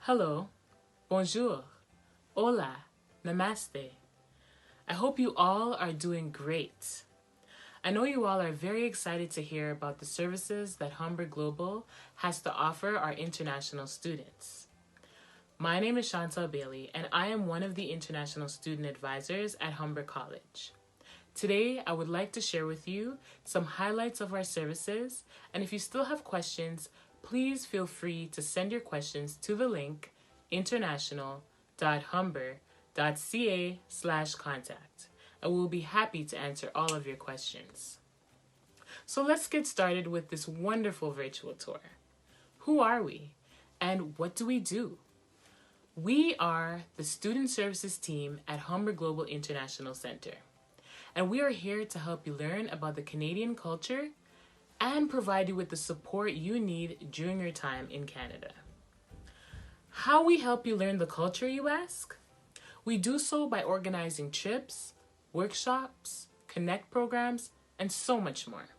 Hello, bonjour, hola, namaste. I hope you all are doing great. I know you all are very excited to hear about the services that Humber Global has to offer our international students. My name is Chantal Bailey, and I am one of the international student advisors at Humber College. Today, I would like to share with you some highlights of our services, and if you still have questions, please feel free to send your questions to the link international.humber.ca/contact, and we'll be happy to answer all of your questions. So let's get started with this wonderful virtual tour. Who are we, and what do we do? We are the Student Services team at Humber Global International Center, and we are here to help you learn about the Canadian culture and provide you with the support you need during your time in Canada. How we help you learn the culture, you ask? We do so by organizing trips, workshops, connect programs, and so much more.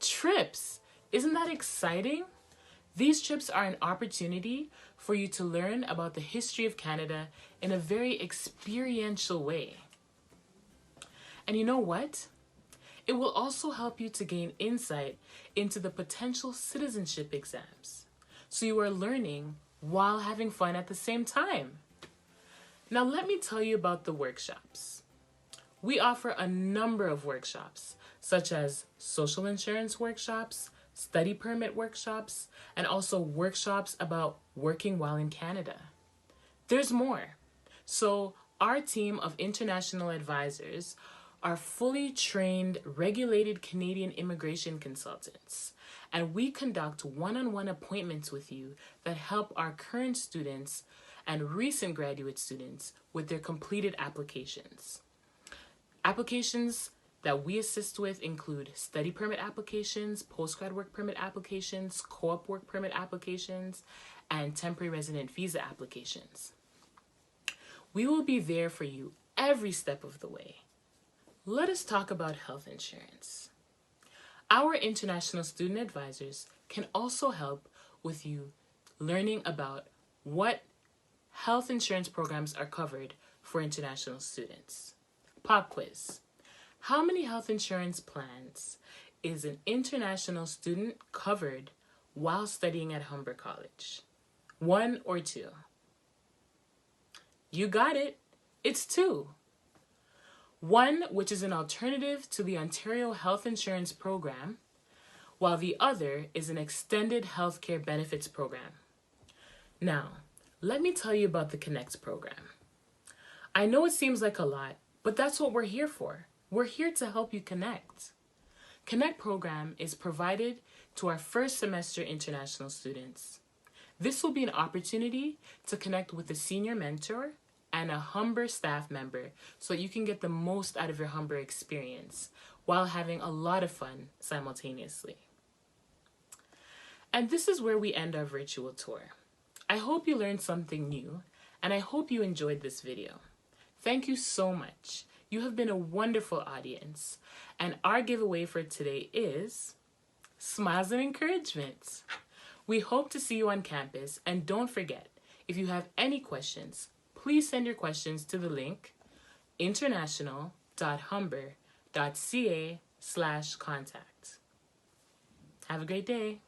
Trips! Isn't that exciting? These trips are an opportunity for you to learn about the history of Canada in a very experiential way. And you know what? It will also help you to gain insight into the potential citizenship exams, so you are learning while having fun at the same time. Now let me tell you about the workshops. We offer a number of workshops, such as social insurance workshops, study permit workshops, and also workshops about working while in Canada. There's more. So our team of international advisors are fully trained, regulated Canadian immigration consultants, and we conduct one-on-one appointments with you that help our current students and recent graduate students with their completed applications. Applications that we assist with include study permit applications, postgrad work permit applications, co-op work permit applications, and temporary resident visa applications. We will be there for you every step of the way. Let us talk about health insurance. Our international student advisors can also help with you learning about what health insurance programs are covered for international students. Pop quiz. How many health insurance plans is an international student covered while studying at Humber College? 1 or 2? You got it. It's 2. One, which is an alternative to the Ontario Health Insurance Program, while the other is an extended healthcare benefits program. Now, let me tell you about the Connect program. I know it seems like a lot, but that's what we're here for. We're here to help you connect. Connect program is provided to our first semester international students. This will be an opportunity to connect with a senior mentor and a Humber staff member so you can get the most out of your Humber experience while having a lot of fun simultaneously. And this is where we end our virtual tour. I hope you learned something new, and I hope you enjoyed this video. Thank you so much. You have been a wonderful audience, and our giveaway for today is Smiles and Encouragement. We hope to see you on campus, and don't forget, if you have any questions, please send your questions to the link international.humber.ca/contact. Have a great day.